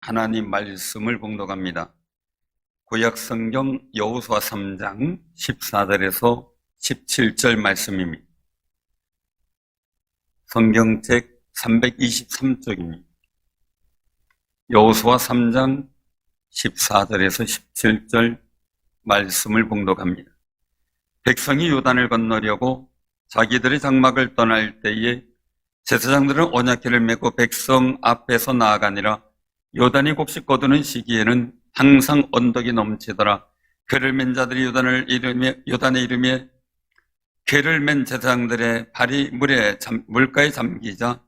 하나님 말씀을 봉독합니다. 구약 성경 여호수아 3장 14절에서 17절 말씀입니다. 성경책 323쪽입니다. 여호수아 3장 14절에서 17절 말씀을 봉독합니다. 백성이 요단을 건너려고 자기들의 장막을 떠날 때에 제사장들은 언약궤를 메고 백성 앞에서 나아가니라. 요단이 곡식 거두는 시기에는 항상 언덕이 넘치더라. 궤를 맨 자들이 요단의 이름에 궤를 맨 제사장들의 발이 물가에 잠기자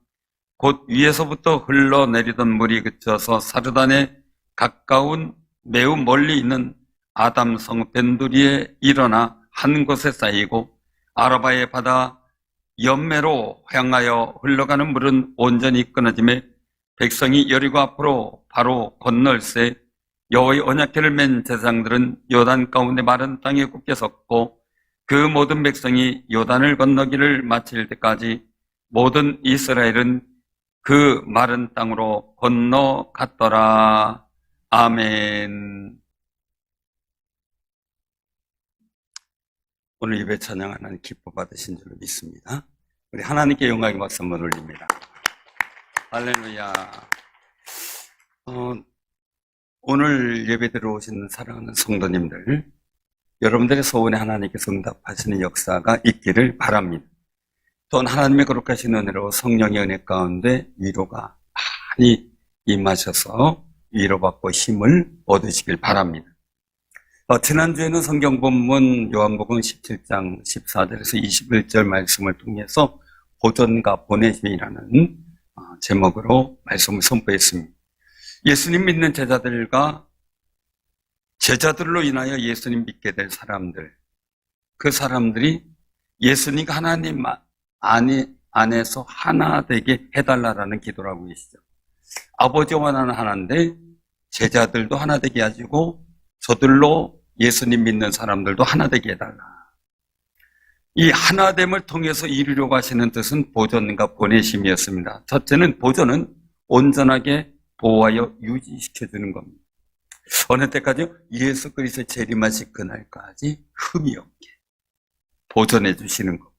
곧 위에서부터 흘러내리던 물이 그쳐서 사르단에 가까운 매우 멀리 있는 아담성 벤두리에 일어나 한 곳에 쌓이고 아라바의 바다 연매로 향하여 흘러가는 물은 온전히 끊어지매 백성이 여리고 앞으로 바로 건널새 여호와의 언약궤를 맨 제사장들은 요단 가운데 마른 땅에 굳게 섰고 그 모든 백성이 요단을 건너기를 마칠 때까지 모든 이스라엘은 그 마른 땅으로 건너갔더라. 아멘. 오늘 예배 찬양 하나님 기뻐 받으신 줄로 믿습니다. 우리 하나님께 영광의 박수 한번 올립니다. 할렐루야. 오늘 예배 들어오신 사랑하는 성도님들, 여러분들의 소원에 하나님께서 응답하시는 역사가 있기를 바랍니다. 또한 하나님의 거룩하신 은혜로 성령의 은혜 가운데 위로가 많이 임하셔서 위로받고 힘을 얻으시길 바랍니다. 지난주에는 성경 본문 요한복음 17장 14절에서 21절 말씀을 통해서 보존과 보내심이라는 제목으로 말씀을 선포했습니다. 예수님 믿는 제자들로 인하여 예수님 믿게 될 사람들, 그 사람들이 예수님과 하나님 안에서 하나 되게 해달라는 기도를 하고 계시죠. 아버지와 나는 하나인데 제자들도 하나 되게 해주고 저들로 예수님 믿는 사람들도 하나 되게 해달라. 이 하나됨을 통해서 이루려고 하시는 뜻은 보존과 보내심이었습니다. 첫째는 보존은 온전하게 보호하여 유지시켜주는 겁니다. 어느 때까지요? 예수 그리스도의 재림하실 그날까지 흠이 없게 보존해 주시는 것.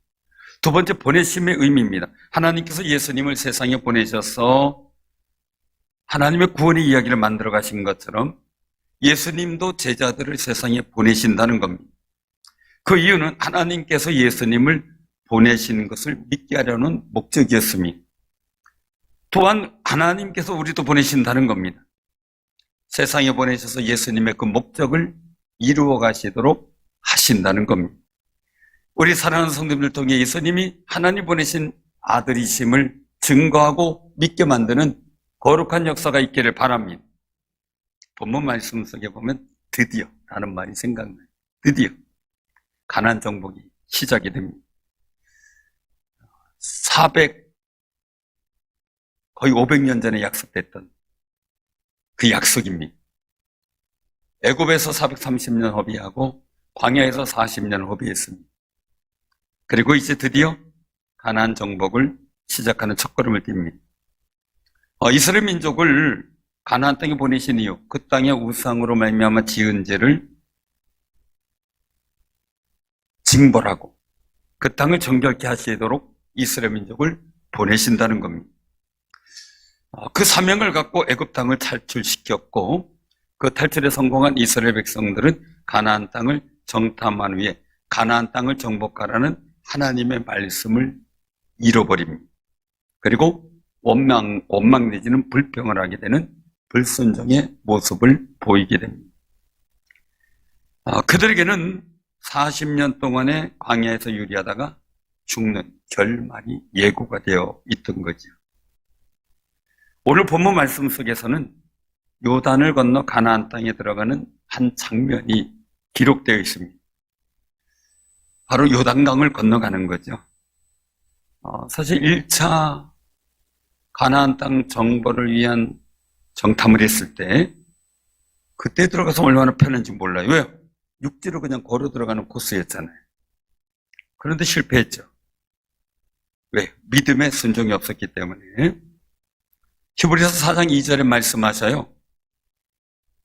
두 번째, 보내심의 의미입니다. 하나님께서 예수님을 세상에 보내셔서 하나님의 구원의 이야기를 만들어 가신 것처럼 예수님도 제자들을 세상에 보내신다는 겁니다. 그 이유는 하나님께서 예수님을 보내신 것을 믿게 하려는 목적이었습니다. 또한 하나님께서 우리도 보내신다는 겁니다. 세상에 보내셔서 예수님의 그 목적을 이루어 가시도록 하신다는 겁니다. 우리 사랑하는 성도님들 통해 예수님이 하나님 보내신 아들이심을 증거하고 믿게 만드는 거룩한 역사가 있기를 바랍니다. 본문 말씀 속에 보면 드디어 라는 말이 생각나요. 드디어 가나안 정복이 시작이 됩니다. 거의 500년 전에 약속됐던 그 약속입니다. 애굽에서 430년 허비하고 광야에서 40년 허비했습니다. 그리고 이제 드디어 가나안 정복을 시작하는 첫걸음을 띱니다. 이스라엘 민족을 가나안 땅에 보내신 이유, 그 땅의 우상으로 말미암아 지은 죄를 징벌하고 그 땅을 정결케 하시도록 이스라엘 민족을 보내신다는 겁니다. 그 사명을 갖고 애굽 땅을 탈출시켰고 그 탈출에 성공한 이스라엘 백성들은 가나안 땅을 정탐한 후에 가나안 땅을 정복하라는 하나님의 말씀을 잃어버립니다. 그리고 원망 내지는 불평을 하게 되는 불순종의 모습을 보이게 됩니다. 그들에게는 40년 동안의 광야에서 유리하다가 죽는 결말이 예고가 되어 있던 거죠. 오늘 본문 말씀 속에서는 요단을 건너 가나안 땅에 들어가는 한 장면이 기록되어 있습니다. 바로 요단강을 건너가는 거죠. 사실 1차 가나안 땅 정벌을 위한 정탐을 했을 때 그때 들어가서 얼마나 편한지 몰라요. 왜요? 육지로 그냥 걸어 들어가는 코스였잖아요. 그런데 실패했죠. 왜? 믿음에 순종이 없었기 때문에. 히브리서 4장 2절에 말씀하셔요.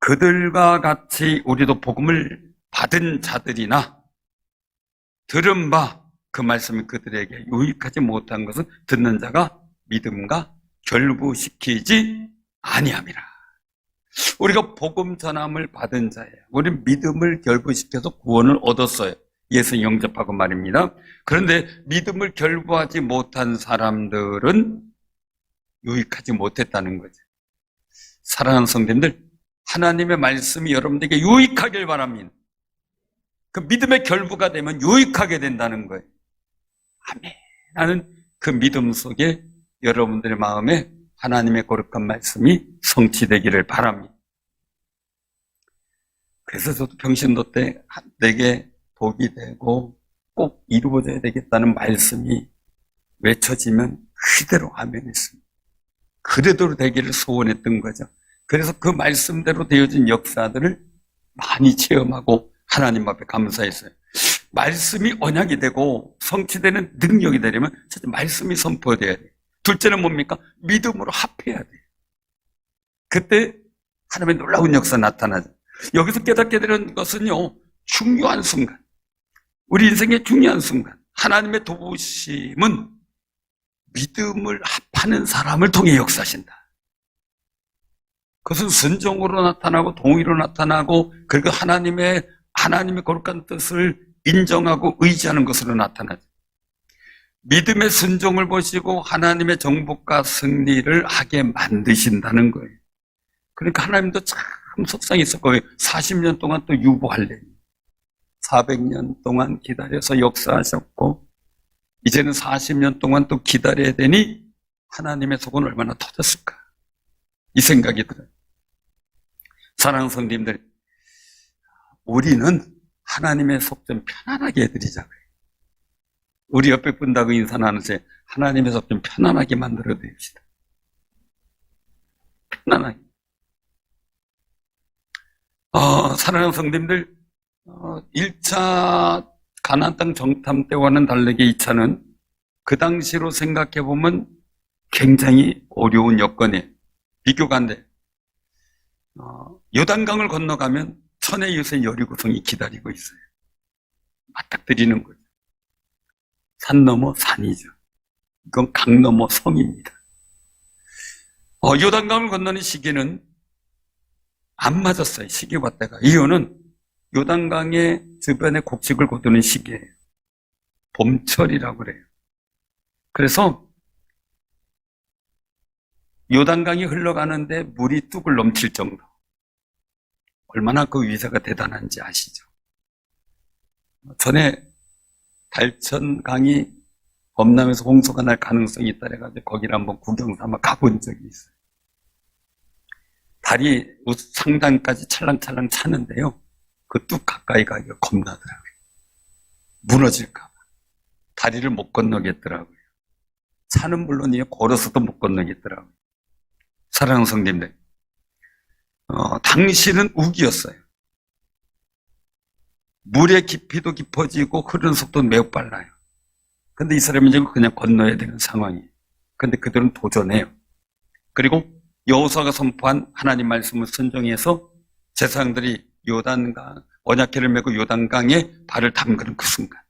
그들과 같이 우리도 복음을 받은 자들이나 들은 바 그 말씀이 그들에게 유익하지 못한 것은 듣는 자가 믿음과 결부시키지 아니함이라. 우리가 복음 전함을 받은 자예요. 우리는 믿음을 결부시켜서 구원을 얻었어요. 예수 영접하고 말입니다. 그런데 믿음을 결부하지 못한 사람들은 유익하지 못했다는 거죠. 사랑하는 성도님들, 하나님의 말씀이 여러분들에게 유익하길 바랍니다. 그 믿음의 결부가 되면 유익하게 된다는 거예요. 아멘. 나는 그 믿음 속에 여러분들의 마음에 하나님의 거룩한 말씀이 성취되기를 바랍니다. 그래서 저도 평신도 때 내게 복이 되고 꼭 이루어져야 되겠다는 말씀이 외쳐지면 그대로 아멘했습니다. 그대로 되기를 소원했던 거죠. 그래서 그 말씀대로 되어진 역사들을 많이 체험하고 하나님 앞에 감사했어요. 말씀이 언약이 되고 성취되는 능력이 되려면 첫째 말씀이 선포돼야 돼요. 둘째는 뭡니까? 믿음으로 합해야 돼요. 그때 하나님의 놀라운 역사 나타나죠. 여기서 깨닫게 되는 것은요, 중요한 순간, 우리 인생의 중요한 순간, 하나님의 도우심은 믿음을 합하는 사람을 통해 역사하신다. 그것은 순종으로 나타나고 동의로 나타나고 그리고 하나님의 거룩한 뜻을 인정하고 의지하는 것으로 나타나죠. 믿음의 순종을 보시고 하나님의 정복과 승리를 하게 만드신다는 거예요. 그러니까 하나님도 참 속상했을 거예요. 40년 동안 또 유보하려니. 400년 동안 기다려서 역사하셨고 이제는 40년 동안 또 기다려야 되니 하나님의 속은 얼마나 터졌을까. 이 생각이 들어요. 사랑하는 성도님들, 우리는 하나님의 속 좀 편안하게 해드리자고요. 우리 옆에 분다고 인사 나누세요. 하나님의 속 좀 편안하게 만들어 드립시다. 편안하게. 사랑하는 성도님들, 1차 가나안 땅 정탐 때와는 다르게 2차는 그 당시로 생각해 보면 굉장히 어려운 여건이에요. 비교가 안 돼. 요단강을 건너가면 천의 유세 여리고성이 기다리고 있어요. 맞닥뜨리는 거죠. 산 넘어 산이죠. 이건 강 넘어 성입니다. 요단강을 건너는 시기는 안 맞았어요. 시기와 때가. 이유는 요단강의 주변에 곡식을 거두는 시기예요. 봄철이라고 그래요. 그래서 요단강이 흘러가는데 물이 뚝을 넘칠 정도. 얼마나 그 위세가 대단한지 아시죠? 전에 달천강이 범람해서 홍수가 날 가능성이 있다 그래가지고 거기를 한번 구경 삼아 가본 적이 있어요. 달이 상단까지 찰랑찰랑 차는데요. 그 뚝 가까이 가기가 겁나더라고요. 무너질까봐. 다리를 못 건너겠더라고요. 차는 물론이요. 걸어서도 못 건너겠더라고요. 사랑하는 성도님들, 당시는 우기였어요. 물의 깊이도 깊어지고 흐르는 속도도 매우 빨라요. 근데 이스라엘 민족은 그냥 건너야 되는 상황이에요. 근데 그들은 도전해요. 그리고 여호수아가 선포한 하나님 말씀을 순종해서 제사장들이 요단강, 언약궤를 메고 요단강에 발을 담그는 그 순간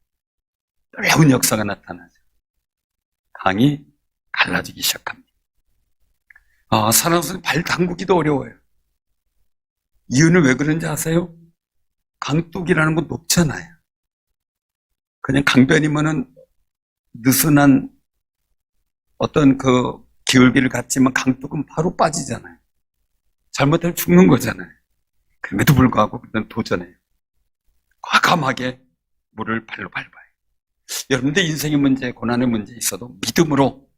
놀라운 역사가 나타나죠. 강이 갈라지기 시작합니다. 사랑스러운 발 담그기도 어려워요. 이유는 왜 그런지 아세요? 강둑이라는 건 높잖아요. 그냥 강변이면은 느슨한 어떤 그 기울기를 갖지만 강둑은 바로 빠지잖아요. 잘못하면 죽는 거잖아요. 그럼에도 불구하고 그들은 도전해요. 과감하게 물을 발로 밟아요. 여러분들 인생의 문제, 고난의 문제 있어도 믿음으로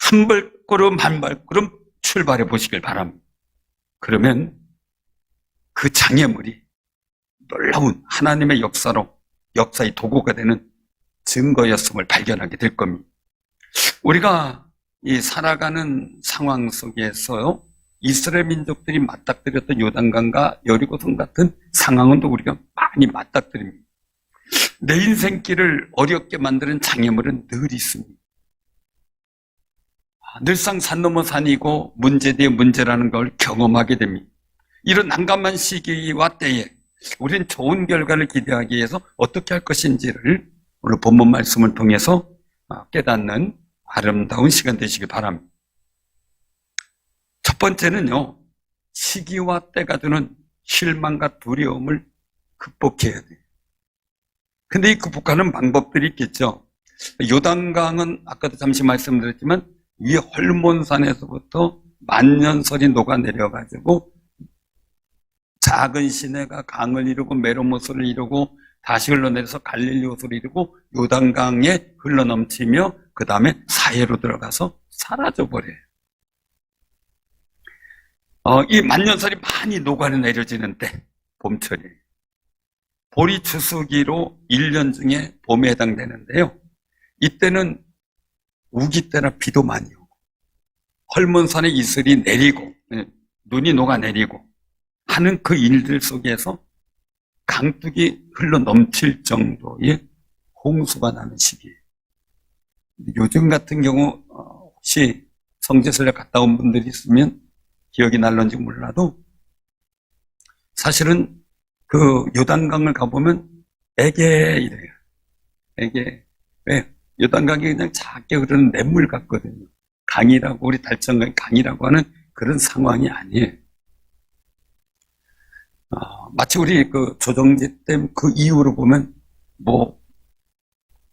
한 발걸음 한 발걸음 출발해 보시길 바랍니다. 그러면 그 장애물이 놀라운 하나님의 역사의 도구가 되는 증거였음을 발견하게 될 겁니다. 우리가 이 살아가는 상황 속에서요, 이스라엘 민족들이 맞닥뜨렸던 요단강과 여리고성 같은 상황은 또 우리가 많이 맞닥뜨립니다. 내 인생길을 어렵게 만드는 장애물은 늘 있습니다. 늘상 산 넘어 산이고 문제 뒤에 문제라는 걸 경험하게 됩니다. 이런 난감한 시기와 때에 우리는 좋은 결과를 기대하기 위해서 어떻게 할 것인지를 오늘 본문 말씀을 통해서 깨닫는 아름다운 시간 되시길 바랍니다. 첫 번째는요, 시기와 때가 주는 실망과 두려움을 극복해야 돼요. 근데 이 극복하는 방법들이 있겠죠. 요단강은 아까도 잠시 말씀드렸지만 위에 헐몬산에서부터 만년설이 녹아내려가지고 작은 시내가 강을 이루고 메로모스를 이루고 다시 흘러내려서 갈릴리 호수를 이루고 요단강에 흘러넘치며 그 다음에 사해로 들어가서 사라져버려요. 이 만년설이 많이 녹아내려지는 때, 봄철이에요. 보리 추수기로 1년 중에 봄에 해당되는데요. 이때는 우기 때나 비도 많이 오고 헐몬산에 이슬이 내리고 눈이 녹아내리고 하는 그 일들 속에서 강둑이 흘러넘칠 정도의 홍수가 나는 시기예요. 요즘 같은 경우 혹시 성지순례 갔다 온 분들이 있으면 기억이 날런지 몰라도 사실은 그 요단강을 가보면 애게 이래요. 애게. 왜? 요단강이 그냥 작게 흐르는 냇물 같거든요. 강이라고, 우리 달천강이 강이라고 하는 그런 상황이 아니에요. 마치 우리 그 조정지 댐 그 이후로 보면 뭐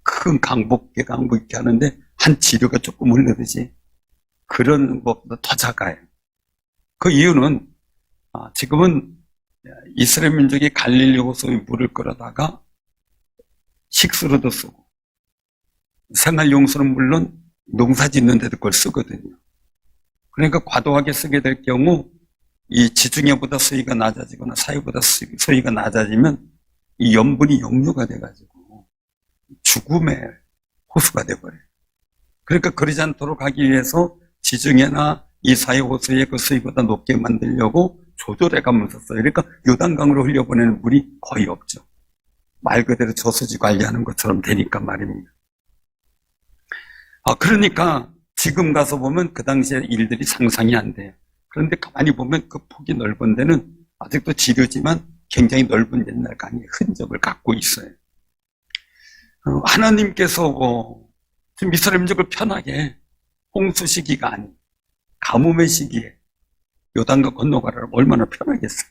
큰 강복계 강복 이렇게 하는데 한 지류가 조금 흐르듯이 그런 것보다 더 작아요. 그 이유는 지금은 이스라엘 민족이 갈릴리 호수의 물을 끌어다가 식수로도 쓰고 생활용수는 물론 농사 짓는 데도 그걸 쓰거든요. 그러니까 과도하게 쓰게 될 경우 이 지중해보다 수위가 낮아지거나 사해보다 수위가 낮아지면 이 염분이 역류가 돼가지고 죽음의 호수가 돼버려요. 그러니까 그러지 않도록 하기 위해서 지중해나 이 사해 호수의 그 수위보다 높게 만들려고 조절해 가면서 써요. 그러니까 요단강으로 흘려보내는 물이 거의 없죠. 말 그대로 저수지 관리하는 것처럼 되니까 말입니다. 그러니까 지금 가서 보면 그 당시에 일들이 상상이 안 돼요. 그런데 가만히 보면 그 폭이 넓은 데는 아직도 지류지만 굉장히 넓은 옛날 강의 흔적을 갖고 있어요. 하나님께서 지금 이스라엘 민족을 편하게 홍수 시기가 아닌 가뭄의 시기에 요단강 건너가라고 얼마나 편하겠어요.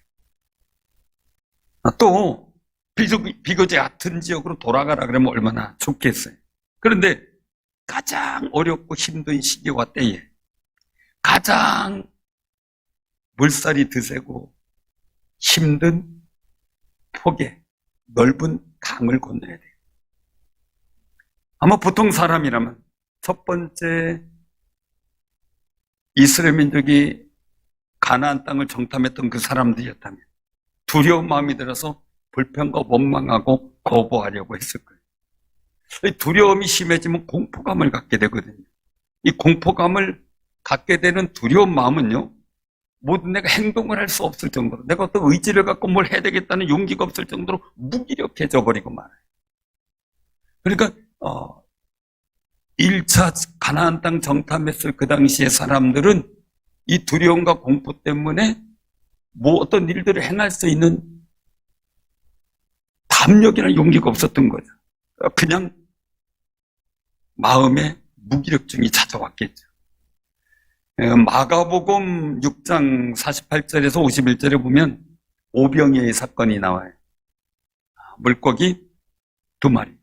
또 비교제 같은 지역으로 돌아가라 그러면 얼마나 좋겠어요. 그런데 가장 어렵고 힘든 시기와 때에 가장 물살이 드세고 힘든 폭에 넓은 강을 건너야 돼요. 아마 보통 사람이라면 첫 번째 이스라엘 민족이 가나안 땅을 정탐했던 그 사람들이었다면 두려운 마음이 들어서 불평과 원망하고 거부하려고 했을 거예요. 두려움이 심해지면 공포감을 갖게 되거든요. 이 공포감을 갖게 되는 두려운 마음은요, 모든 내가 행동을 할 수 없을 정도로, 내가 어떤 의지를 갖고 뭘 해야 되겠다는 용기가 없을 정도로 무기력해져 버리고 말아요. 그러니까 1차 가나안 땅 정탐했을 그 당시의 사람들은 이 두려움과 공포 때문에 뭐 어떤 일들을 행할 수 있는 담력이나 용기가 없었던 거죠. 그냥 마음에 무기력증이 찾아왔겠죠. 마가복음 6장 48절에서 51절에 보면 오병이어의 사건이 나와요. 물고기 2마리,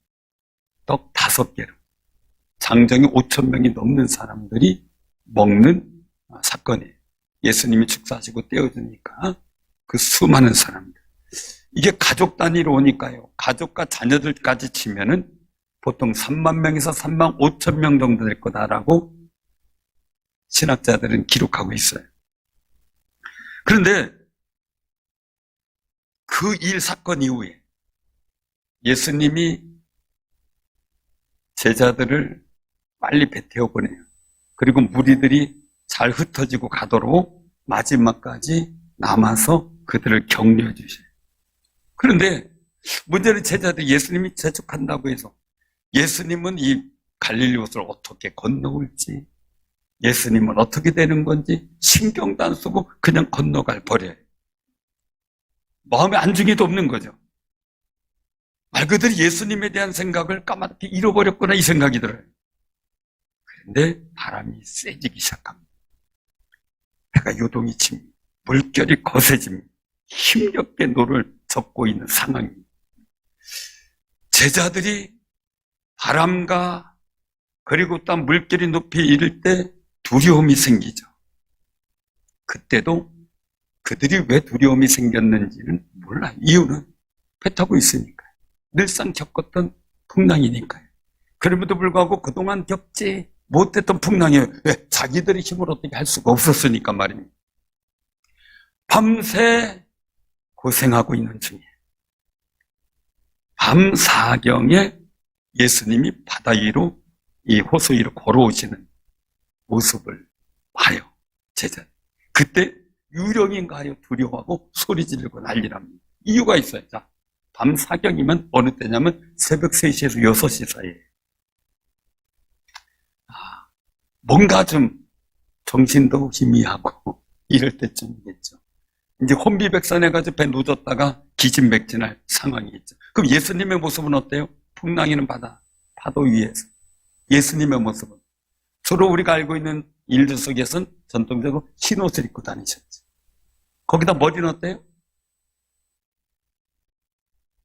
떡 5개로 장정이 5,000명이 넘는 사람들이 먹는 사건이에요. 예수님이 축사하시고 떼어주니까 그 수많은 사람들. 이게 가족 단위로 오니까요. 가족과 자녀들까지 치면은 보통 3만 명에서 3만 5천 명 정도 될 거다라고 신학자들은 기록하고 있어요. 그런데 그 일 사건 이후에 예수님이 제자들을 빨리 배태워 보내요. 그리고 무리들이 잘 흩어지고 가도록 마지막까지 남아서 그들을 격려해 주셔요. 그런데 문제는 제자들이 예수님이 재촉한다고 해서 예수님은 이 갈릴리 호수를 어떻게 건너올지, 예수님은 어떻게 되는 건지 신경도 안 쓰고 그냥 건너갈 버려요. 마음에 안중에도 없는 거죠. 말 그대로 예수님에 대한 생각을 까맣게 잃어버렸구나 이 생각이 들어요. 그런데 바람이 세지기 시작합니다. 해가 요동이 칩니다. 물결이 거세집니다. 힘겹게 노를 젓고 있는 상황입니다. 제자들이 바람과 그리고 또 물결이 높이 이를 때 두려움이 생기죠. 그때도 그들이 왜 두려움이 생겼는지는 몰라요. 이유는 배 타고 있으니까요. 늘상 겪었던 풍랑이니까요. 그럼에도 불구하고 그동안 겪지 못했던 풍랑이에요. 왜? 자기들의 힘으로 어떻게 할 수가 없었으니까 말입니다. 밤새 고생하고 있는 중에 밤 사경에 예수님이 바다 위로 이 호수 위로 걸어오시는 모습을 봐요. 제자. 그때 유령인가 하여 두려워하고 소리 지르고 난리랍니다. 이유가 있어요. 자, 밤 사경이면 어느 때냐면 새벽 3시에서 6시 사이에. 뭔가 좀 정신도 희미하고 이럴 때쯤이겠죠. 이제 혼비백산해가지고 배 놓쳤다가 기진맥진할 상황이 있죠. 그럼 예수님의 모습은 어때요? 풍랑이는 바다, 파도 위에서. 예수님의 모습은 주로 우리가 알고 있는 일들 속에서는 전통적으로 흰 옷을 입고 다니셨죠. 거기다 머리는 어때요?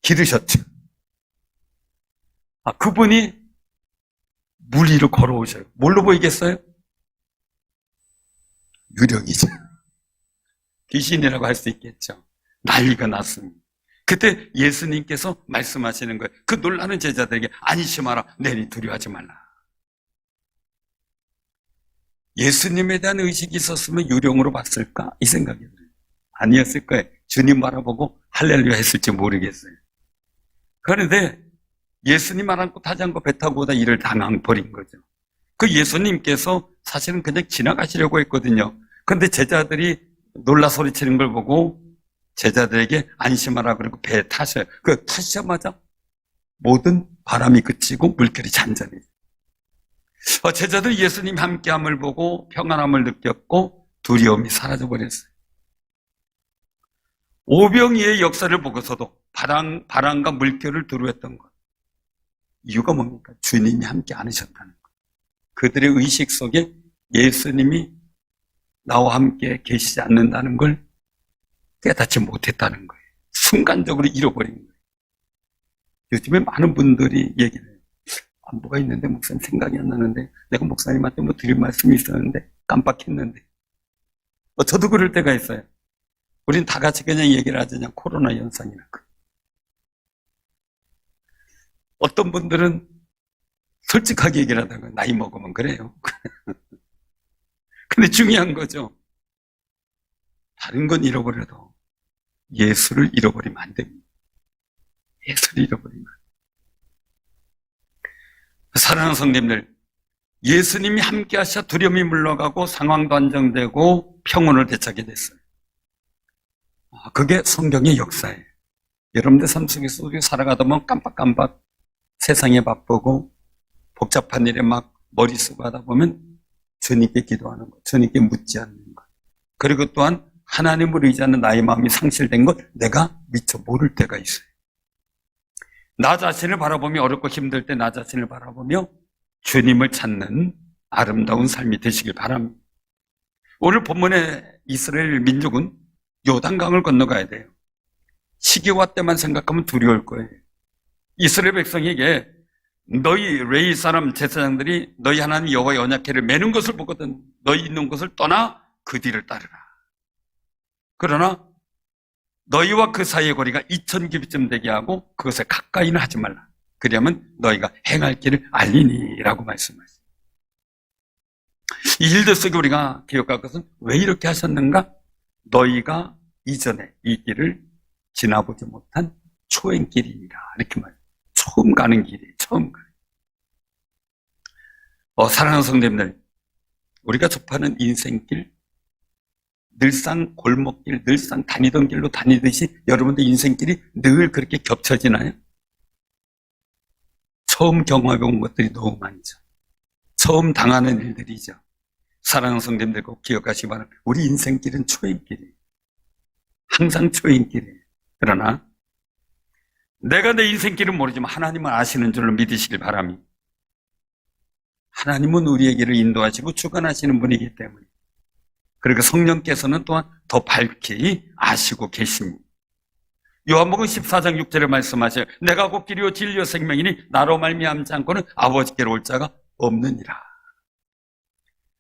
기르셨죠. 그분이 물 위로 걸어오셔요. 뭘로 보이겠어요? 유령이죠. 귀신이라고 할 수 있겠죠. 난리가 났습니다. 그때 예수님께서 말씀하시는 거예요. 그 놀라는 제자들에게 안심하라. 내니 두려워하지 말라. 예수님에 대한 의식이 있었으면 유령으로 봤을까? 이 생각이 들어요. 아니었을 거예요. 주님 바라보고 할렐루야 했을지 모르겠어요. 그런데 예수님 말 않고 타지 않고 배 타고 오다 일을 당황버린 거죠. 그 예수님께서 사실은 그냥 지나가시려고 했거든요. 그런데 제자들이 놀라 소리치는 걸 보고 제자들에게 안심하라 그러고 배에 타셔요. 그 타시자마자 모든 바람이 그치고 물결이 잔잔해요. 제자들이 예수님 함께함을 보고 평안함을 느꼈고 두려움이 사라져버렸어요. 오병이의 역사를 보고서도 바람과 물결을 두려워했던 것. 이유가 뭡니까? 주님이 함께 않으셨다는 것. 그들의 의식 속에 예수님이 나와 함께 계시지 않는다는 걸 깨닫지 못했다는 거예요. 순간적으로 잃어버린 거예요. 요즘에 많은 분들이 얘기를 해요. 뭐가 있는데 목사님 생각이 안 나는데 내가 목사님한테 뭐 드릴 말씀이 있었는데 깜빡했는데 저도 그럴 때가 있어요. 우린 다 같이 그냥 얘기를 하지 그냥 코로나 현상이라고. 어떤 분들은 솔직하게 얘기를 하다가 나이 먹으면 그래요. 근데 중요한 거죠. 다른 건 잃어버려도 예수를 잃어버리면 안 됩니다. 예수를 잃어버리면 안 됩니다. 사랑하는 성도님들, 예수님이 함께 하셔 두려움이 물러가고 상황도 안정되고 평온을 되찾게 됐어요. 그게 성경의 역사예요. 여러분들 삶 속에서 살아가다 보면 깜빡깜빡 세상에 바쁘고 복잡한 일에 막 머리 쓰고 하다 보면 주님께 기도하는 것, 주님께 묻지 않는 것, 그리고 또한 하나님을 의지하는 나의 마음이 상실된 것 내가 미처 모를 때가 있어요. 나 자신을 바라보며 어렵고 힘들 때 나 자신을 바라보며 주님을 찾는 아름다운 삶이 되시길 바랍니다. 오늘 본문의 이스라엘 민족은 요단강을 건너가야 돼요. 시기와 때만 생각하면 두려울 거예요. 이스라엘 백성에게 너희 레위 사람 제사장들이 너희 하나님 여호와의 언약궤를 매는 것을 보거든 너희 있는 곳을 떠나 그 뒤를 따르라. 그러나 너희와 그 사이의 거리가 2000규빗쯤 되게 하고 그것에 가까이는 하지 말라. 그러면 너희가 행할 길을 알리니 라고 말씀하십니다. 이 일들 속에 우리가 기억할 것은 왜 이렇게 하셨는가? 너희가 이전에 이 길을 지나보지 못한 초행길이니라 이렇게 말해요. 처음 가는 길이에요. 처음 가는 길. 사랑하는 성도님들, 우리가 접하는 인생길, 늘상 골목길, 늘상 다니던 길로 다니듯이 여러분들 인생길이 늘 그렇게 겹쳐지나요? 처음 경험해본 것들이 너무 많죠. 처음 당하는 일들이죠. 사랑하는 성도님들 꼭 기억하시기 바랍니다. 우리 인생길은 초행길이에요. 항상 초행길이에요. 그러나 내가 내 인생길은 모르지만 하나님은 아시는 줄로 믿으시길 바랍니다. 하나님은 우리의 길을 인도하시고 주관하시는 분이기 때문에, 그리고 성령께서는 또한 더 밝히 아시고 계십니다. 요한복음 14장 6절에 말씀하셔요. 내가 곧 길이요 진리요 생명이니 나로 말미암지 않고는 아버지께로 올 자가 없느니라.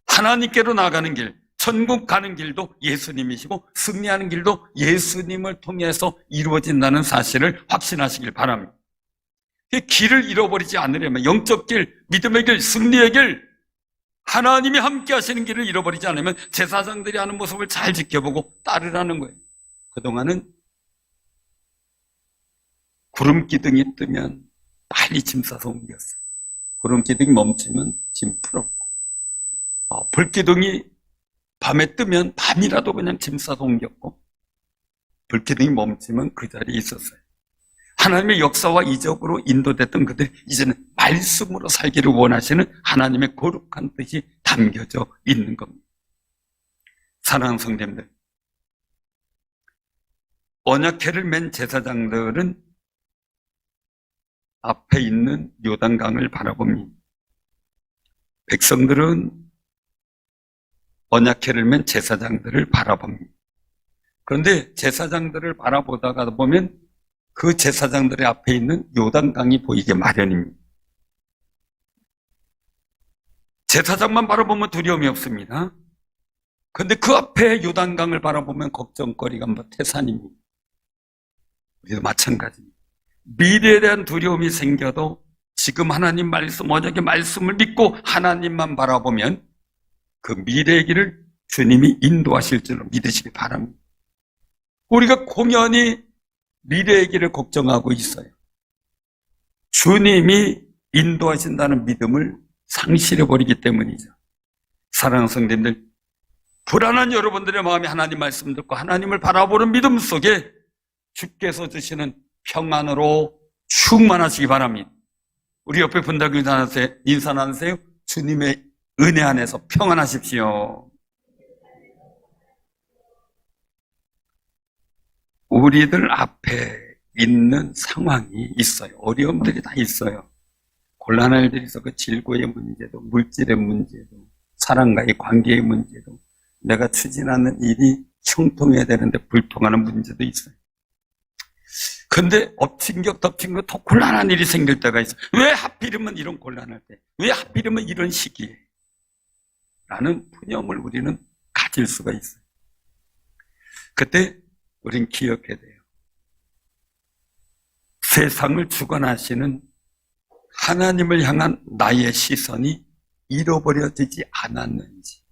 하나님께로 나가는 길, 천국 가는 길도 예수님이시고 승리하는 길도 예수님을 통해서 이루어진다는 사실을 확신하시길 바랍니다. 길을 잃어버리지 않으려면, 영적 길, 믿음의 길, 승리의 길, 하나님이 함께 하시는 길을 잃어버리지 않으면 제사장들이 하는 모습을 잘 지켜보고 따르라는 거예요. 그동안은 구름 기둥이 뜨면 빨리 짐 싸서 옮겼어요. 구름 기둥이 멈추면 짐 풀었고, 불 기둥이 밤에 뜨면 밤이라도 그냥 짐 싸서 옮겼고, 불 기둥이 멈추면 그 자리에 있었어요. 하나님의 역사와 이적으로 인도됐던 그들이 이제는 말씀으로 살기를 원하시는 하나님의 거룩한 뜻이 담겨져 있는 겁니다. 사랑하는 성도님들, 언약궤를 맨 제사장들은 앞에 있는 요단강을 바라봅니다. 백성들은 언약궤를 맨 제사장들을 바라봅니다. 그런데 제사장들을 바라보다가 보면 그 제사장들의 앞에 있는 요단강이 보이게 마련입니다. 제사장만 바라보면 두려움이 없습니다. 그런데 그 앞에 요단강을 바라보면 걱정거리가 태산입니다. 우리도 마찬가지입니다. 미래에 대한 두려움이 생겨도 지금 하나님 말씀, 언약의 말씀을 믿고 하나님만 바라보면 그 미래의 길을 주님이 인도하실 줄로 믿으시기 바랍니다. 우리가 공연히 미래의 길을 걱정하고 있어요. 주님이 인도하신다는 믿음을 상실해버리기 때문이죠. 사랑하는 성도님들, 불안한 여러분들의 마음이 하나님 말씀 듣고 하나님을 바라보는 믿음 속에 주께서 주시는 평안으로 충만하시기 바랍니다. 우리 옆에 분다고 인사 나누세요. 주님의 은혜 안에서 평안하십시오. 우리들 앞에 있는 상황이 있어요. 어려움들이 다 있어요. 곤란한 일들이 있어. 그 질고의 문제도, 물질의 문제도, 사람과의 관계의 문제도, 내가 추진하는 일이 형통해야 되는데 불통하는 문제도 있어요. 근데 엎친 격 덮친 격 더 곤란한 일이 생길 때가 있어요. 왜 하필이면 이런 곤란할 때? 왜 하필이면 이런 시기에? 라는 푸념을 우리는 가질 수가 있어요. 그때 우린 기억해야 돼요. 세상을 주관하시는 하나님을 향한 나의 시선이 잃어버려지지 않았는지,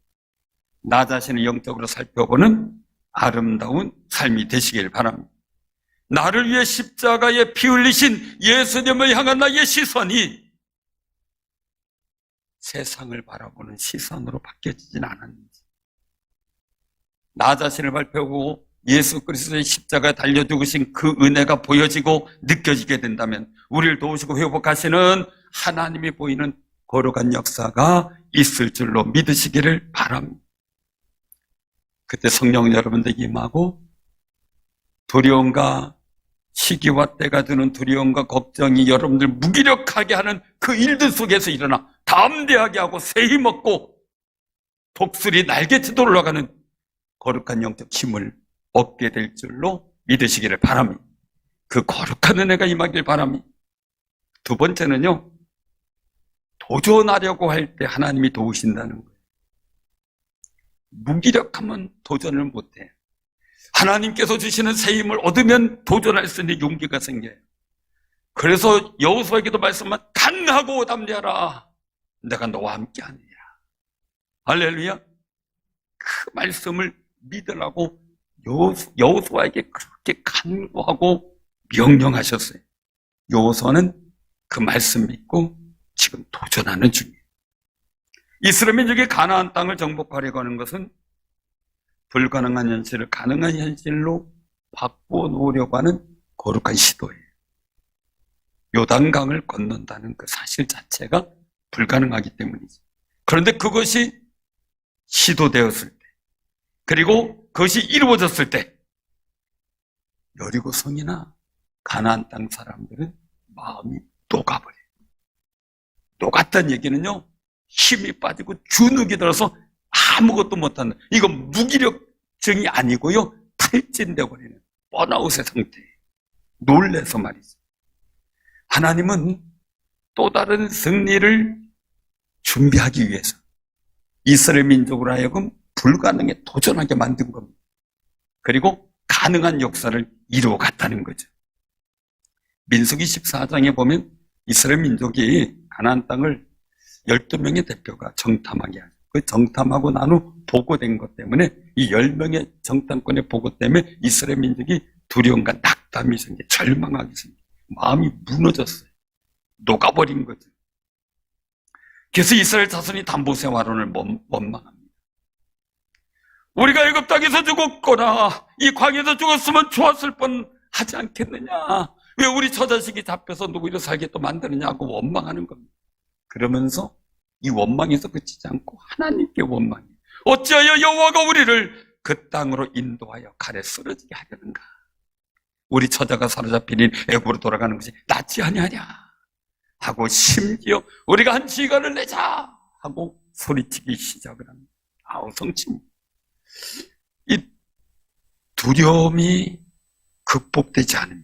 나 자신을 영적으로 살펴보는 아름다운 삶이 되시길 바랍니다. 나를 위해 십자가에 피 흘리신 예수님을 향한 나의 시선이 세상을 바라보는 시선으로 바뀌어지진 않았는지, 나 자신을 발표하고 예수 그리스도의 십자가에 달려 죽으신 그 은혜가 보여지고 느껴지게 된다면 우리를 도우시고 회복하시는 하나님이 보이는 거룩한 역사가 있을 줄로 믿으시기를 바랍니다. 그때 성령 여러분들에게 임하고 두려움과 시기와 때가 드는 두려움과 걱정이 여러분들 무기력하게 하는 그 일들 속에서 일어나 담대하게 하고 새 힘 얻고 독수리 날개치도 올라가는 거룩한 영적 힘을 얻게 될 줄로 믿으시기를 바랍니다. 그 거룩한 은혜가 임하길 바랍니다. 두 번째는요, 도전하려고 할 때 하나님이 도우신다는 거예요. 무기력하면 도전을 못해요. 하나님께서 주시는 새 힘을 얻으면 도전할 수 있는 용기가 생겨요. 그래서 여호수아에게도 말씀한 강하고 담대하라. 내가 너와 함께하느니라. 할렐루야. 그 말씀을 믿으라고 여호수아에게 그렇게 간구하고 명령하셨어요. 여호수아는 그 말씀 믿고 지금 도전하는 중이에요. 이스라엘 민족이 가나안 땅을 정복하려고 하는 것은 불가능한 현실을 가능한 현실로 바꾸어 놓으려고 하는 거룩한 시도예요. 요단강을 건넌다는 그 사실 자체가 불가능하기 때문이죠. 그런데 그것이 시도되었을 때, 그리고 그것이 이루어졌을 때 여리고성이나 가나안 땅 사람들은 마음이 녹아버려요. 녹았다는 얘기는요, 힘이 빠지고 주눅이 들어서 아무것도 못하는, 이건 무기력증이 아니고요, 탈진되어 버리는 번아웃의 상태예요. 놀래서 말이죠. 하나님은 또 다른 승리를 준비하기 위해서 이스라엘 민족으로 하여금 불가능에 도전하게 만든 겁니다. 그리고 가능한 역사를 이루어 갔다는 거죠. 민수기 14장에 보면 이스라엘 민족이 가나안 땅을 12명의 대표가 정탐하게 하죠. 그 정탐하고 난 후 보고된 것 때문에, 이 10명의 정탐권의 보고 때문에 이스라엘 민족이 두려움과 낙담이 생겨 절망하게 생겨 마음이 무너졌어요. 녹아버린 거죠. 그래서 이스라엘 자손이 담보세 와론을 원망합니다. 우리가 애굽 땅에서 죽었거나 이 광야에서 죽었으면 좋았을 뻔 하지 않겠느냐, 왜 우리 처자식이 잡혀서 누구를 살게 또 만드느냐고 원망하는 겁니다. 그러면서 이 원망에서 그치지 않고 하나님께 원망해요. 어찌하여 여호와가 우리를 그 땅으로 인도하여 칼에 쓰러지게 하려는가? 우리 처자가 사로잡히는 애굽으로 돌아가는 것이 낫지 아니하냐 하고, 심지어 우리가 한 지간을 내자 하고 소리치기 시작을 합니다. 아우, 성침. 이 두려움이 극복되지 않으면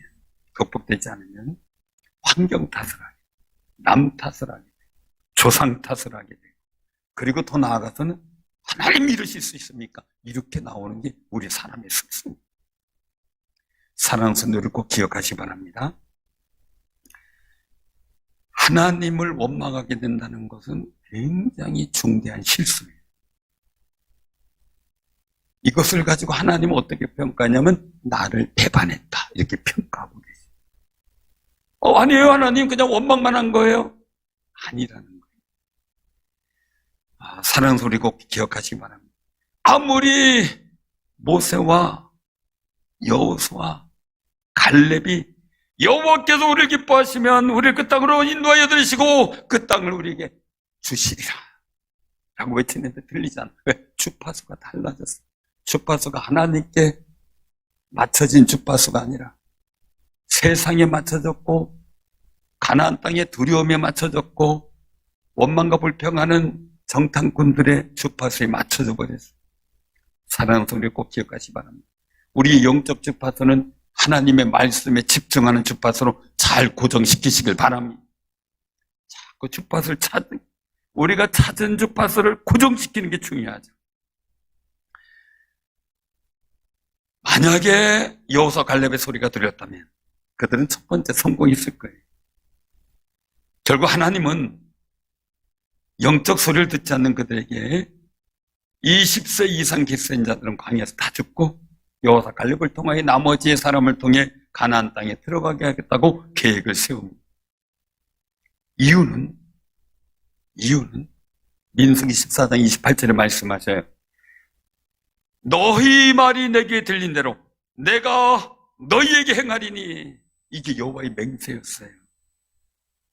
환경 탓을 하게, 남 탓을 하게, 조상 탓을 하게 되고, 그리고 더 나아가서는 하나님이 이러실 수 있습니까? 이렇게 나오는 게 우리 사람의 습성입니다. 사랑하는 성도들 꼭 기억하시기 바랍니다. 하나님을 원망하게 된다는 것은 굉장히 중대한 실수예요. 이것을 가지고 하나님은 어떻게 평가하냐면 나를 배반했다 이렇게 평가하고 계세요. 아니에요, 하나님 그냥 원망만 한 거예요. 아니라는 거예요. 사랑하는 소리 꼭 기억하시기 바랍니다. 아무리 모세와 여호수아, 갈렙이 여호와께서 우리를 기뻐하시면 우리를 그 땅으로 인도하여 들으시고 그 땅을 우리에게 주시리라 라고 외치는데 들리지 않아요. 왜? 주파수가 달라졌어요. 주파수가 하나님께 맞춰진 주파수가 아니라 세상에 맞춰졌고, 가나안 땅의 두려움에 맞춰졌고, 원망과 불평하는 정탐꾼들의 주파수에 맞춰져 버렸어요. 사랑하는 소리를 꼭 기억하시기 바랍니다. 우리의 영적 주파수는 하나님의 말씀에 집중하는 주파수로 잘 고정시키시길 바랍니다. 그 주파수를 우리가 찾은 주파수를 고정시키는 게 중요하죠. 만약에 여호수아 갈렙의 소리가 들렸다면 그들은 첫 번째 성공했을 거예요. 결국 하나님은 영적 소리를 듣지 않는 그들에게 20세 이상 깃센 자들은 광야에서 다 죽고, 여호수아 갈렙을 통하여 나머지의 사람을 통해 가나안 땅에 들어가게 하겠다고 계획을 세웁니다. 이유는 민수기 14장 28절에 말씀하셔요. 너희 말이 내게 들린 대로 내가 너희에게 행하리니, 이게 여호와의 맹세였어요.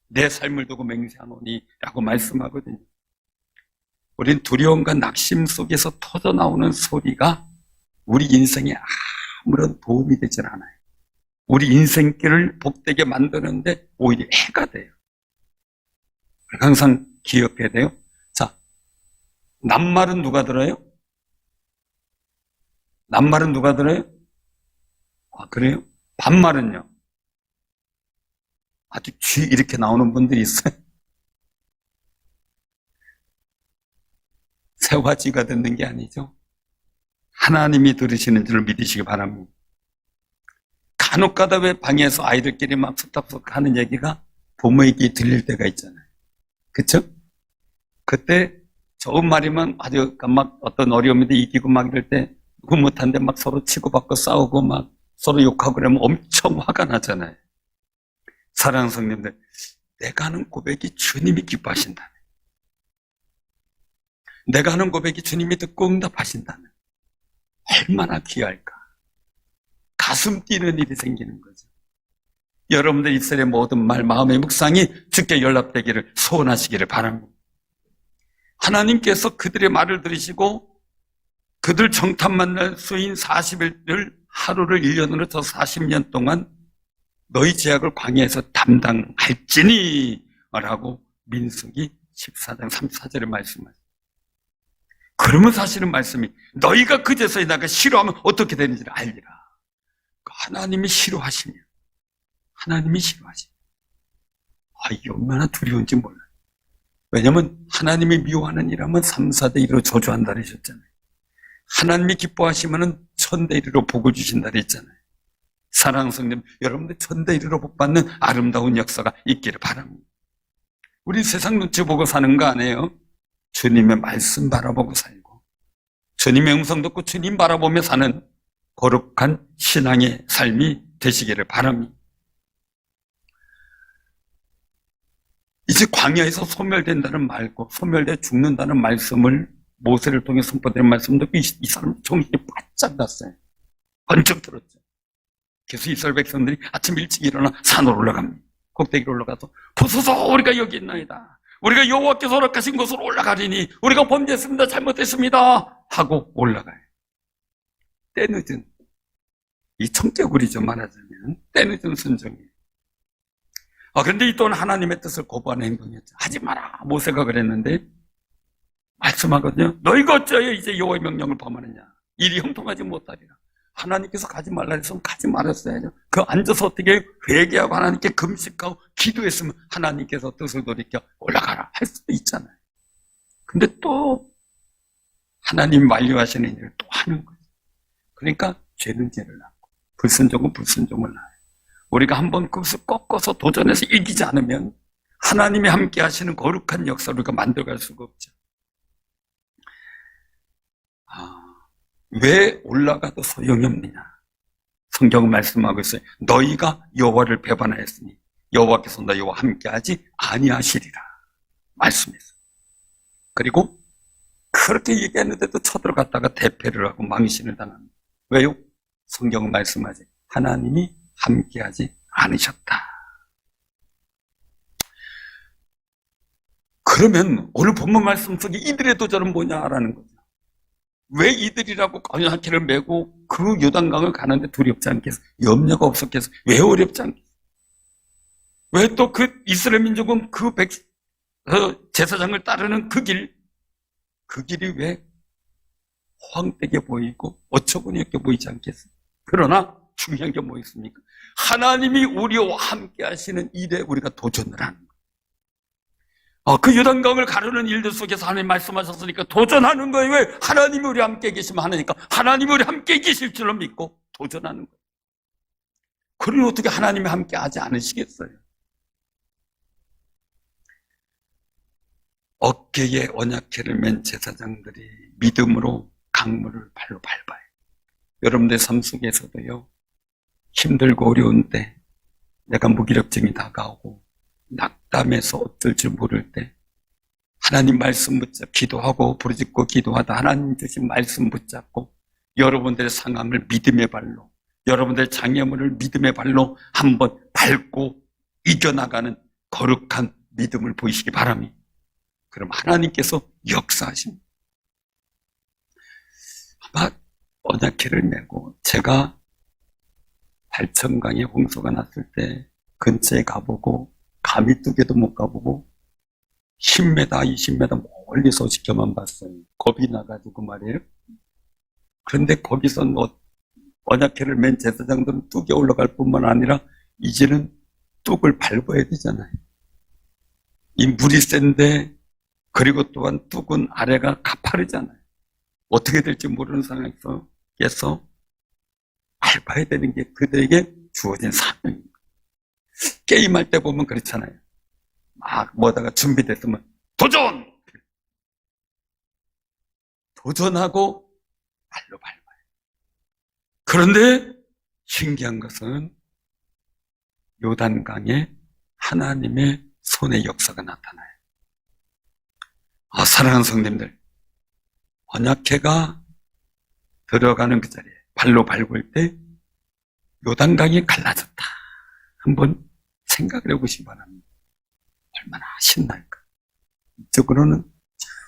내 삶을 두고 맹세하노니 라고 말씀하거든요. 우린 두려움과 낙심 속에서 터져나오는 소리가 우리 인생에 아무런 도움이 되질 않아요. 우리 인생길을 복되게 만드는데 오히려 해가 돼요. 항상 기억해야 돼요. 자, 낱말은 누가 들어요? 낱말은 누가 들어요? 그래요? 반말은요? 아주 귀 이렇게 나오는 분들이 있어요. 새화지가 듣는 게 아니죠. 하나님이 들으시는 줄 믿으시기 바랍니다. 간혹가다 왜 방에서 아이들끼리 막 수탑수탑 하는 얘기가 부모에게 들릴 때가 있잖아요. 그쵸? 그때 좋은 말이면 아주 막 어떤 어려움인데 이기고 막 이럴 때 누구 못한데 막 서로 치고받고 싸우고 막 서로 욕하고 그러면 엄청 화가 나잖아요. 사랑하는 성님들, 내가 하는 고백이 주님이 기뻐하신다면, 내가 하는 고백이 주님이 듣고 응답하신다면 얼마나 귀할까. 가슴 뛰는 일이 생기는 거죠. 여러분들 입술의 모든 말, 마음의 묵상이 주께 연락되기를 소원하시기를 바랍니다. 하나님께서 그들의 말을 들으시고 그들 정탐 만날 수인 40일을 하루를 1년으로 저 40년 동안 너희 제약을 광야에서 담당할지니 라고 민수기 14장 34절에 말씀하세요. 그러면 사실은 말씀이 너희가 그제서야 내가 싫어하면 어떻게 되는지를 알리라. 하나님이 싫어하시면 하나님이 싫어하시면 이게 얼마나 두려운지 몰라요. 왜냐하면 하나님이 미워하는 일하면 3, 4대 1로 저주한다 그러셨잖아요. 하나님이 기뻐하시면 1000대 1로 복을 주신다 그랬잖아요. 사랑하는 성님, 여러분들 1000대 1로 복 받는 아름다운 역사가 있기를 바랍니다. 우리 세상 눈치 보고 사는 거 아니에요. 주님의 말씀 바라보고 살고 주님의 음성 듣고 주님 바라보며 사는 거룩한 신앙의 삶이 되시기를 바랍니다. 이제 광야에서 소멸된다는 말고 소멸돼 죽는다는 말씀을 모세를 통해 선포된 말씀 듣고 이 사람 정신이 바짝 났어요. 번쩍 들었죠. 그래서 이스라엘 백성들이 아침 일찍 일어나 산으로 올라갑니다. 꼭대기로 올라가서 보소서 우리가 여기 있나이다. 우리가 여호와께서 허락하신 곳으로 올라가리니 우리가 범죄했습니다. 잘못했습니다. 하고 올라가요. 때늦은 이 청개구리죠. 말하자면 때늦은 순종이에요. 그런데 이 또한 하나님의 뜻을 거부하는 행동이었죠. 하지 마라. 모세가 그랬는데 말씀하거든요. 너희가 어찌하여 이제 여호와의 명령을 범하느냐. 일이 형통하지 못하리라. 하나님께서 가지 말라 했으면 가지 말았어야죠. 그 앉아서 어떻게 회개하고 하나님께 금식하고 기도했으면 하나님께서 뜻을 돌이켜 올라가라 할 수도 있잖아요. 근데 또 하나님 만류하시는 일을 또 하는 거죠. 그러니까 죄는 죄를 낳고 불순종은 불순종을 낳아요. 우리가 한번 그것을 꺾어서 도전해서 이기지 않으면 하나님이 함께 하시는 거룩한 역사를 우리가 만들어갈 수가 없죠. 왜 올라가도 소용이 없느냐? 성경은 말씀하고 있어요. 너희가 여호와를 배반하였으니 여호와께서 너희와 함께하지 아니하시리라 말씀했어요. 그리고 그렇게 얘기했는데도 쳐들어갔다가 대패를 하고 망신을 당합니다. 왜요? 성경은 말씀하지 하나님이 함께하지 않으셨다. 그러면 오늘 본문 말씀 속에 이들의 도전은 뭐냐라는 거죠. 왜 이들이라고 광야길을 메고 그 요단강을 가는데 두렵지 않겠어? 염려가 없었겠어? 왜 어렵지 않겠어? 왜 또 그 이스라엘 민족은 그 제사장을 따르는 그 길이 왜 호황되게 보이고 어처구니 없게 보이지 않겠어? 그러나 중요한 게 뭐 있습니까? 하나님이 우리와 함께 하시는 일에 우리가 도전을 하는 거예요. 그 요단강을 가르는 일들 속에서 하나님 말씀하셨으니까 도전하는 거예요. 왜? 하나님이 우리 함께 계시면 하나니까 하나님이 우리 함께 계실 줄로 믿고 도전하는 거예요. 그러니 어떻게 하나님이 함께 하지 않으시겠어요? 어깨에 언약궤를 맨 제사장들이 믿음으로 강물을 발로 밟아요. 여러분들 삶 속에서도요, 힘들고 어려운 때, 내가 무기력증이 다가오고 낙담해서 어쩔 줄 모를 때 하나님 말씀 붙잡고 기도하고 부르짖고 기도하다 하나님 주신 말씀 붙잡고 여러분들의 상함을 믿음의 발로, 여러분들의 장애물을 믿음의 발로 한번 밟고 이겨나가는 거룩한 믿음을 보이시기 바랍니다. 그럼 하나님께서 역사하십니다. 아마 언약궤를 메고 제가 달천강에 홍수가 났을 때 근처에 가보고 감히 뚜개도 못 가보고 10m, 20m 멀리서 지켜만 봤어요. 겁이 나가지고 말이에요. 그런데 거기서 언약궤를 맨 제사장들은 뚝에 올라갈 뿐만 아니라 이제는 뚝을 밟아야 되잖아요. 이 물이 센데 그리고 또한 뚝은 아래가 가파르잖아요. 어떻게 될지 모르는 상황에서 밟아야 되는 게 그들에게 주어진 사명입니다. 게임할 때 보면 그렇잖아요. 막 뭐다가 준비됐으면 도전하고 발로 밟아요. 그런데 신기한 것은 요단강에 하나님의 손의 역사가 나타나요. 사랑하는 성님들, 언약궤가 들어가는 그 자리에 발로 밟을 때 요단강이 갈라졌다. 한번 생각을 해보시기 바랍니다. 얼마나 신날까. 이쪽으로는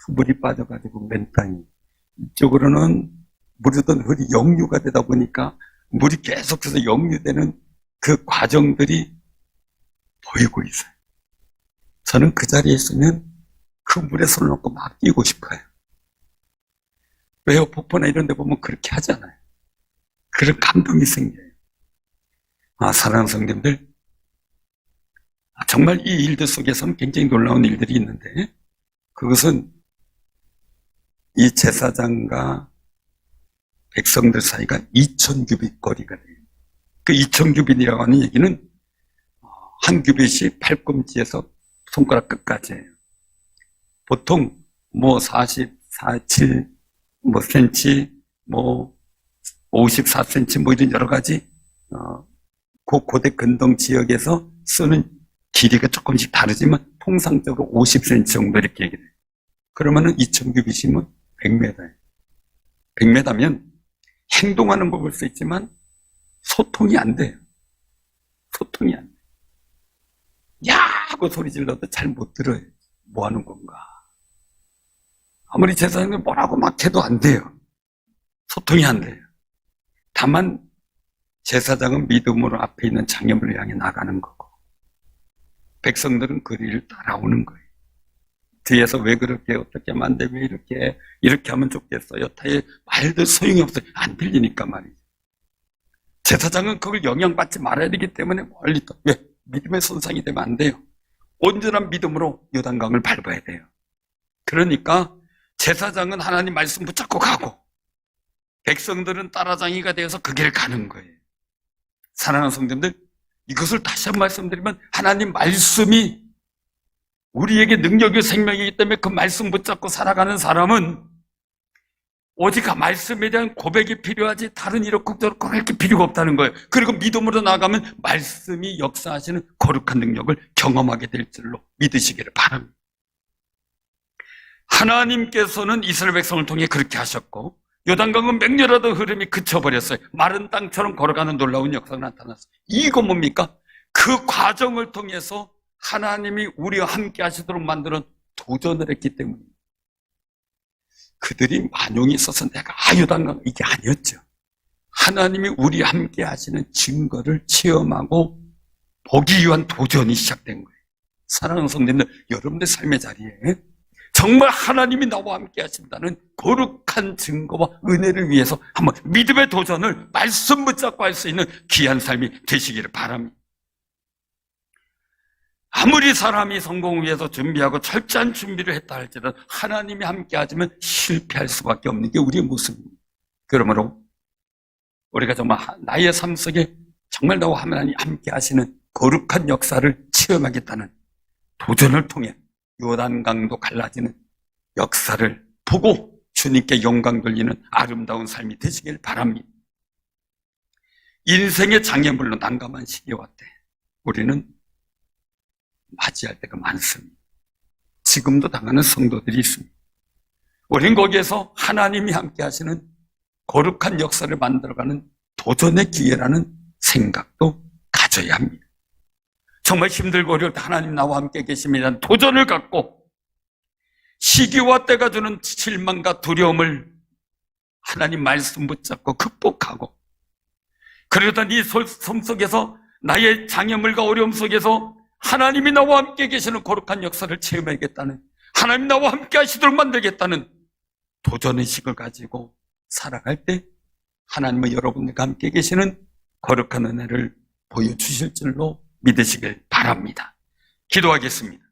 물이 빠져가지고 맨 땅이, 이쪽으로는 무르던 흙이 역류가 되다 보니까 물이 계속해서 역류되는 그 과정들이 보이고 있어요. 저는 그 자리에 있으면 그 물에 손을 놓고 막 뛰고 싶어요. 왜요? 폭포나 이런 데 보면 그렇게 하잖아요. 그런 감동이 생겨요. 사랑하는 성도님들, 정말 이 일들 속에서는 굉장히 놀라운 일들이 있는데, 그것은 이 제사장과 백성들 사이가 2000규빗 거리가 돼요. 그 2000규빗이라고 하는 얘기는 한 규빗이 팔꿈치에서 손가락 끝까지예요. 보통 44, 7 54cm 이런 여러 가지 고대 근동 지역에서 쓰는 길이가 조금씩 다르지만 통상적으로 50cm 정도 이렇게 얘기해요. 그러면은 2000규빗이면 100m예요. 100m면 행동하는 걸 볼 수 있지만 소통이 안 돼요. 소통이 안 돼요. 야! 하고 소리 질러도 잘 못 들어요. 뭐 하는 건가. 아무리 제사장이 뭐라고 막 해도 안 돼요. 소통이 안 돼요. 다만 제사장은 믿음으로 앞에 있는 장애물을 향해 나가는 거고 백성들은 그 일을 따라오는 거예요. 뒤에서 왜 그렇게 어떻게 하면 안 돼, 왜 이렇게 하면 좋겠어, 여타의 말도 소용이 없어요. 안 들리니까 말이죠. 제사장은 그걸 영향받지 말아야 되기 때문에 멀리 또 왜? 믿음의 손상이 되면 안 돼요. 온전한 믿음으로 요단강을 밟아야 돼요. 그러니까 제사장은 하나님 말씀 붙잡고 가고 백성들은 따라장이가 되어서 그 길을 가는 거예요. 사랑하는 성도님들, 이것을 다시 한번 말씀드리면 하나님 말씀이 우리에게 능력이 생명이기 때문에 그 말씀 붙잡고 살아가는 사람은 오직 그 말씀에 대한 고백이 필요하지 다른 이렇고 저렇고 할 게 필요가 없다는 거예요. 그리고 믿음으로 나가면 말씀이 역사하시는 거룩한 능력을 경험하게 될 줄로 믿으시기를 바랍니다. 하나님께서는 이스라엘 백성을 통해 그렇게 하셨고 요단강은 맹렬하던 흐름이 그쳐버렸어요. 마른 땅처럼 걸어가는 놀라운 역사가 나타났어요. 이거 뭡니까? 그 과정을 통해서 하나님이 우리와 함께 하시도록 만드는 도전을 했기 때문입니다. 그들이 만용이 있어서 내가 요단강 이게 아니었죠. 하나님이 우리와 함께 하시는 증거를 체험하고 보기 위한 도전이 시작된 거예요. 사랑하는 성도님들, 여러분들 삶의 자리에 정말 하나님이 나와 함께 하신다는 거룩한 증거와 은혜를 위해서 한번 믿음의 도전을 말씀 붙잡고 할 수 있는 귀한 삶이 되시기를 바랍니다. 아무리 사람이 성공을 위해서 준비하고 철저한 준비를 했다 할지라도 하나님이 함께 하시면 실패할 수밖에 없는 게 우리의 모습입니다. 그러므로 우리가 정말 나의 삶 속에 정말 나와 하나님이 함께 하시는 거룩한 역사를 체험하겠다는 도전을 통해 요단강도 갈라지는 역사를 보고 주님께 영광 돌리는 아름다운 삶이 되시길 바랍니다. 인생의 장애물로 난감한 시기와 때 우리는 맞이할 때가 많습니다. 지금도 당하는 성도들이 있습니다. 우리는 거기에서 하나님이 함께 하시는 거룩한 역사를 만들어가는 도전의 기회라는 생각도 가져야 합니다. 정말 힘들고 어려울 때 하나님 나와 함께 계십니다. 도전을 갖고 시기와 때가 주는 실망과 두려움을 하나님 말씀 붙잡고 극복하고 그러던 이 삶 속에서 나의 장애물과 어려움 속에서 하나님이 나와 함께 계시는 거룩한 역사를 체험하겠다는 하나님 나와 함께 하시도록 만들겠다는 도전의식을 가지고 살아갈 때 하나님은 여러분들과 함께 계시는 거룩한 은혜를 보여주실 줄로 믿으시길 바랍니다. 기도하겠습니다.